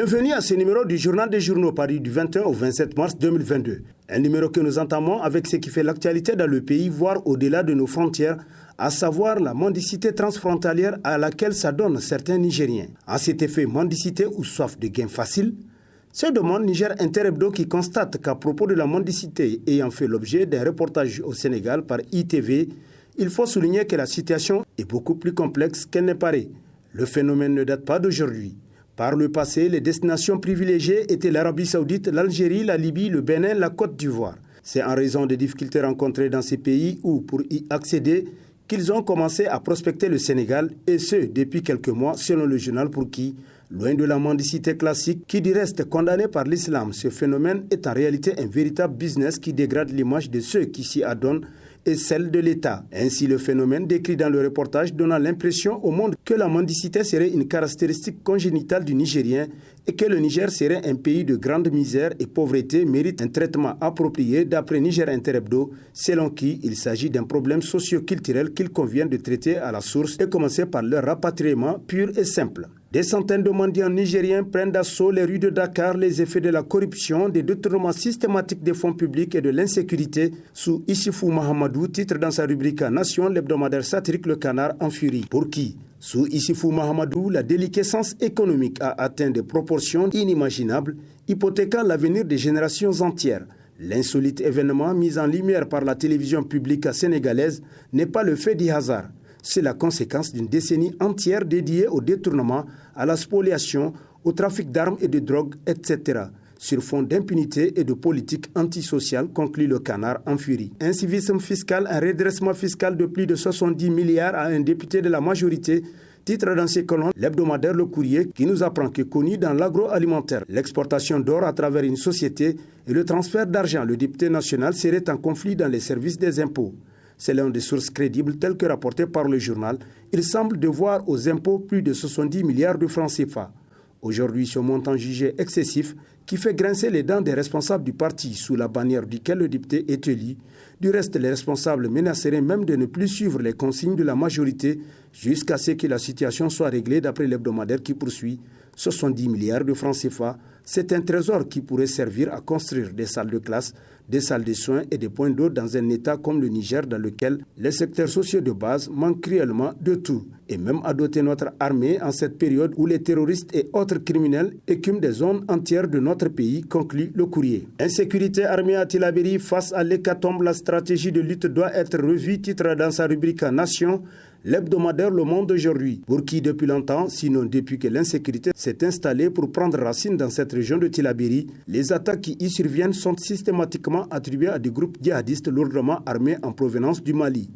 Bienvenue à ce numéro du Journal des Journaux paru du 21 au 27 mars 2022. Un numéro que nous entamons avec ce qui fait l'actualité dans le pays, voire au-delà de nos frontières, à savoir la mendicité transfrontalière à laquelle s'adonnent certains Nigériens. À cet effet, mendicité ou soif de gains faciles, se demande Niger Interhebdo qui constate qu'à propos de la mendicité ayant fait l'objet d'un reportage au Sénégal par ITV, il faut souligner que la situation est beaucoup plus complexe qu'elle ne paraît. Le phénomène ne date pas d'aujourd'hui. Par le passé, les destinations privilégiées étaient l'Arabie Saoudite, l'Algérie, la Libye, le Bénin, la Côte d'Ivoire. C'est en raison des difficultés rencontrées dans ces pays où, pour y accéder, qu'ils ont commencé à prospecter le Sénégal, et ce, depuis quelques mois, selon le journal pour qui, loin de la mendicité classique, qui dit reste condamné par l'islam, ce phénomène est en réalité un véritable business qui dégrade l'image de ceux qui s'y adonnent et celle de l'État. Ainsi, le phénomène décrit dans le reportage donnant l'impression au monde que la mendicité serait une caractéristique congénitale du Nigérien et que le Niger serait un pays de grande misère et pauvreté mérite un traitement approprié d'après Niger Interhebdo, selon qui il s'agit d'un problème socio-culturel qu'il convient de traiter à la source et commencer par leur rapatriement pur et simple. Des centaines de mendiants nigériens prennent d'assaut les rues de Dakar les effets de la corruption, des détournements systématiques des fonds publics et de l'insécurité sous Issifou Mahamadou, titre dans sa rubrique Nation, l'hebdomadaire satirique Le Canard en furie. Pour qui, sous Issifou Mahamadou, la déliquescence économique a atteint des proportions inimaginables, hypothéquant l'avenir des générations entières. L'insolite événement mis en lumière par la télévision publique sénégalaise n'est pas le fait du hasard. C'est la conséquence d'une décennie entière dédiée au détournement, à la spoliation, au trafic d'armes et de drogue, etc., sur fond d'impunité et de politique antisociale, conclut Le Canard en furie. Un civisme fiscal, un redressement fiscal de plus de 70 milliards à un député de la majorité, titre dans ses colonnes l'hebdomadaire Le Courrier qui nous apprend que connu dans l'agroalimentaire, l'exportation d'or à travers une société et le transfert d'argent, le député national serait en conflit dans les services des impôts. Selon des sources crédibles telles que rapportées par le journal, il semble devoir aux impôts plus de 70 milliards de francs CFA. Aujourd'hui, ce montant jugé excessif qui fait grincer les dents des responsables du parti sous la bannière duquel le député est élu. Du reste, les responsables menaceraient même de ne plus suivre les consignes de la majorité jusqu'à ce que la situation soit réglée d'après l'hebdomadaire qui poursuit. 70 milliards de francs CFA, c'est un trésor qui pourrait servir à construire des salles de classe, des salles de soins et des points d'eau dans un État comme le Niger dans lequel les secteurs sociaux de base manquent cruellement de tout. Et même à doter notre armée en cette période où les terroristes et autres criminels écument des zones entières de notre pays, conclut Le Courrier. Insécurité armée à Tillabéri face à l'hécatombe, la stratégie de lutte doit être revue, titre dans sa rubrique Nation, l'hebdomadaire Le Monde aujourd'hui, pour qui depuis longtemps, sinon depuis que l'insécurité s'est installée pour prendre racine dans cette région de Tillabéri, les attaques qui y surviennent sont systématiquement attribuées à des groupes djihadistes lourdement armés en provenance du Mali.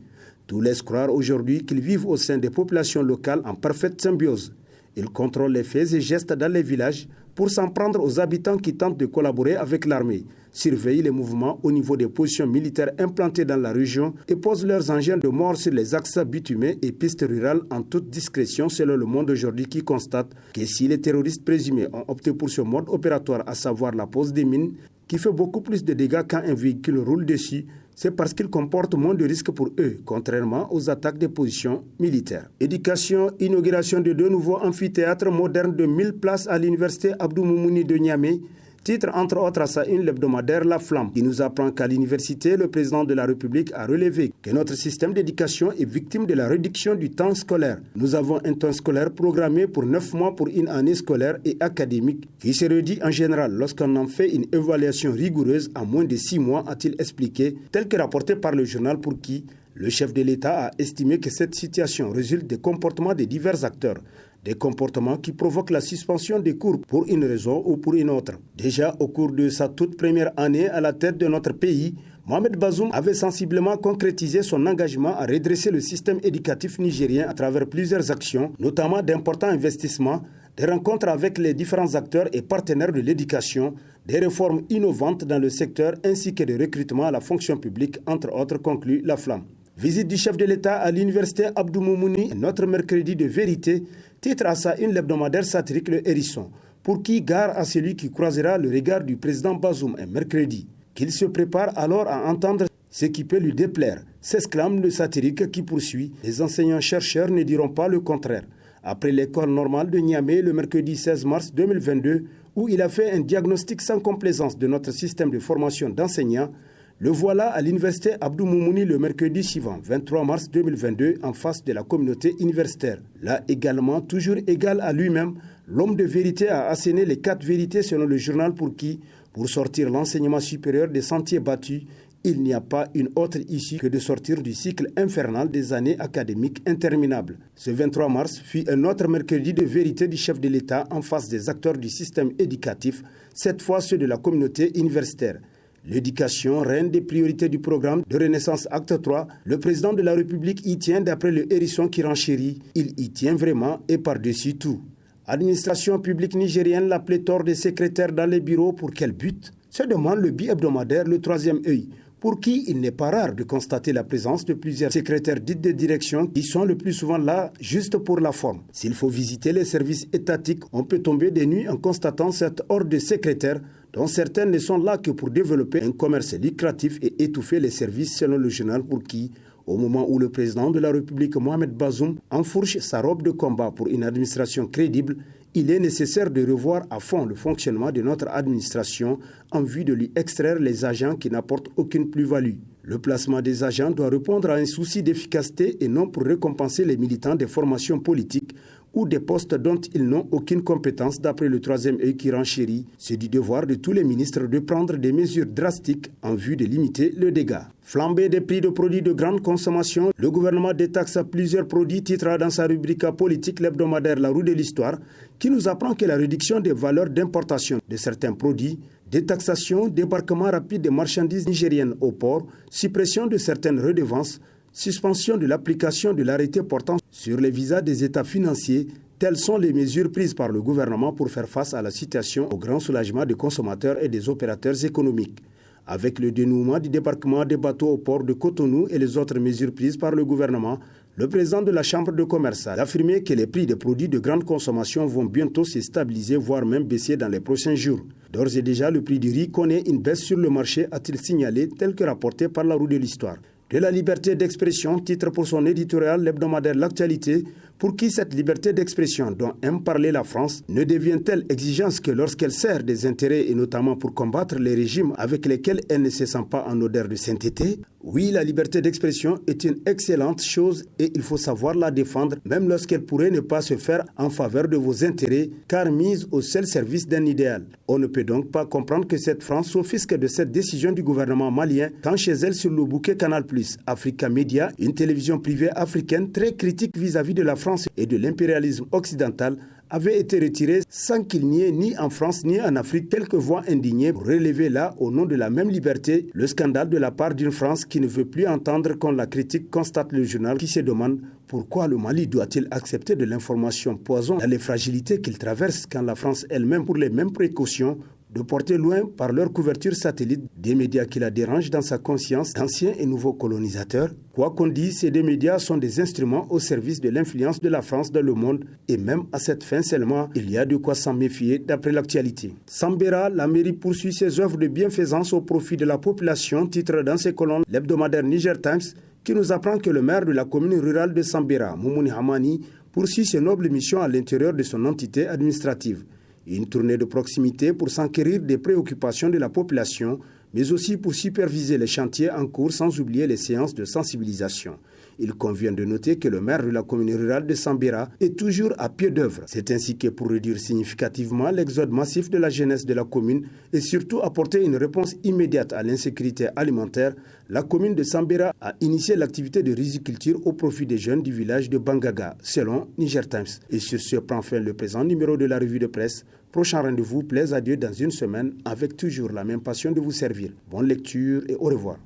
Tout laisse croire aujourd'hui qu'ils vivent au sein des populations locales en parfaite symbiose. Ils contrôlent les faits et gestes dans les villages pour s'en prendre aux habitants qui tentent de collaborer avec l'armée, surveillent les mouvements au niveau des positions militaires implantées dans la région et posent leurs engins de mort sur les axes bitumés et pistes rurales en toute discrétion, selon Le Monde aujourd'hui qui constate que si les terroristes présumés ont opté pour ce mode opératoire, à savoir la pose des mines, qui fait beaucoup plus de dégâts quand un véhicule roule dessus, c'est parce qu'il comporte moins de risques pour eux, contrairement aux attaques des positions militaires. Éducation, inauguration de 2 nouveaux amphithéâtres modernes de 1000 places à l'université Abdou Moumouni de Niamey. Titre entre autres à sa une l'hebdomadaire La Flamme, qui nous apprend qu'à l'université, le président de la République a relevé que notre système d'éducation est victime de la réduction du temps scolaire. Nous avons un temps scolaire programmé pour 9 mois pour une année scolaire et académique qui se réduit en général lorsqu'on en fait une évaluation rigoureuse en moins de 6 mois, a-t-il expliqué, tel que rapporté par le journal pour qui le chef de l'État a estimé que cette situation résulte des comportements des divers acteurs. Des comportements qui provoquent la suspension des cours pour une raison ou pour une autre. Déjà au cours de sa toute première année à la tête de notre pays, Mohamed Bazoum avait sensiblement concrétisé son engagement à redresser le système éducatif nigérien à travers plusieurs actions, notamment d'importants investissements, des rencontres avec les différents acteurs et partenaires de l'éducation, des réformes innovantes dans le secteur ainsi que des recrutements à la fonction publique, entre autres, conclut La Flamme. Visite du chef de l'État à l'université Abdou Moumouni, notre mercredi de vérité, titre à sa une l'hebdomadaire satirique Le Hérisson, pour qui gare à celui qui croisera le regard du président Bazoum un mercredi, qu'il se prépare alors à entendre ce qui peut lui déplaire, s'exclame le satirique qui poursuit. Les enseignants-chercheurs ne diront pas le contraire. après l'école normale de Niamey le mercredi 16 mars 2022, où il a fait un diagnostic sans complaisance de notre système de formation d'enseignants. Le voilà à l'université Abdou Moumouni le mercredi suivant, 23 mars 2022, en face de la communauté universitaire. Là également, toujours égal à lui-même, l'homme de vérité a asséné les 4 vérités selon le journal pour qui, pour sortir l'enseignement supérieur des sentiers battus, il n'y a pas une autre issue que de sortir du cycle infernal des années académiques interminables. Ce 23 mars fut un autre mercredi de vérité du chef de l'État en face des acteurs du système éducatif, cette fois ceux de la communauté universitaire. L'éducation, reine des priorités du programme de Renaissance Acte 3, le président de la République y tient d'après le hérisson qui renchérit. Il y tient vraiment et par-dessus tout. Administration publique nigérienne, la pléthore des secrétaires dans les bureaux, pour quel but? Se demande le bi-hebdomadaire Le Troisième Œil, pour qui il n'est pas rare de constater la présence de plusieurs secrétaires dits de direction qui sont le plus souvent là juste pour la forme. S'il faut visiter les services étatiques, on peut tomber des nuits en constatant cette horde de secrétaires dont certaines ne sont là que pour développer un commerce lucratif et étouffer les services selon le journal pour qui, au moment où le président de la République Mohamed Bazoum enfourche sa robe de combat pour une administration crédible, il est nécessaire de revoir à fond le fonctionnement de notre administration en vue de lui extraire les agents qui n'apportent aucune plus-value. Le placement des agents doit répondre à un souci d'efficacité et non pour récompenser les militants des formations politiques ou des postes dont ils n'ont aucune compétence d'après le Troisième Œil qui renchérit. C'est du devoir de tous les ministres de prendre des mesures drastiques en vue de limiter le dégât. Flambée des prix de produits de grande consommation, le gouvernement détaxe plusieurs produits, titre dans sa rubrique politique l'hebdomadaire La Roue de l'Histoire, qui nous apprend que la réduction des valeurs d'importation de certains produits, détaxation, débarquement rapide des marchandises nigériennes au port, suppression de certaines redevances, suspension de l'application de l'arrêté portant sur les visas des États financiers, telles sont les mesures prises par le gouvernement pour faire face à la situation au grand soulagement des consommateurs et des opérateurs économiques. Avec le dénouement du débarquement des bateaux au port de Cotonou et les autres mesures prises par le gouvernement, le président de la Chambre de commerce a affirmé que les prix des produits de grande consommation vont bientôt se stabiliser, voire même baisser dans les prochains jours. D'ores et déjà, le prix du riz connaît une baisse sur le marché, a-t-il signalé, tel que rapporté par La Roue de l'Histoire. De la liberté d'expression, titre pour son éditorial l'hebdomadaire L'Actualité, pour qui cette liberté d'expression dont aime parler la France ne devient-elle exigence que lorsqu'elle sert des intérêts et notamment pour combattre les régimes avec lesquels elle ne se sent pas en odeur de sainteté? Oui, la liberté d'expression est une excellente chose et il faut savoir la défendre, même lorsqu'elle pourrait ne pas se faire en faveur de vos intérêts, car mise au seul service d'un idéal. On ne peut donc pas comprendre que cette France s'offusque de cette décision du gouvernement malien, quand chez elle sur le bouquet Canal+, Africa Media, une télévision privée africaine très critique vis-à-vis de la France et de l'impérialisme occidental, avait été retiré sans qu'il n'y ait ni en France ni en Afrique quelques voix indignées pour relever là, au nom de la même liberté, le scandale de la part d'une France qui ne veut plus entendre qu'on la critique, constate le journal qui se demande pourquoi le Mali doit-il accepter de l'information poison dans les fragilités qu'il traverse quand la France elle-même, pour les mêmes précautions, de porter loin par leur couverture satellite des médias qui la dérangent dans sa conscience d'anciens et nouveaux colonisateurs. Quoi qu'on dise, ces deux médias sont des instruments au service de l'influence de la France dans le monde et même à cette fin seulement, il y a de quoi s'en méfier d'après l'actualité. Sambera, la mairie poursuit ses œuvres de bienfaisance au profit de la population, titre dans ses colonnes l'hebdomadaire Niger Times, qui nous apprend que le maire de la commune rurale de Sambera, Moumouni Hamani, poursuit ses nobles missions à l'intérieur de son entité administrative. Une tournée de proximité pour s'enquérir des préoccupations de la population, mais aussi pour superviser les chantiers en cours sans oublier les séances de sensibilisation. Il convient de noter que le maire de la commune rurale de Sambera est toujours à pied d'œuvre. C'est ainsi que pour réduire significativement l'exode massif de la jeunesse de la commune et surtout apporter une réponse immédiate à l'insécurité alimentaire, la commune de Sambera a initié l'activité de riziculture au profit des jeunes du village de Bangaga, selon Niger Times. Et sur ce prend fin le présent numéro de la revue de presse. Prochain rendez-vous, plaise à Dieu dans une semaine, avec toujours la même passion de vous servir. Bonne lecture et au revoir.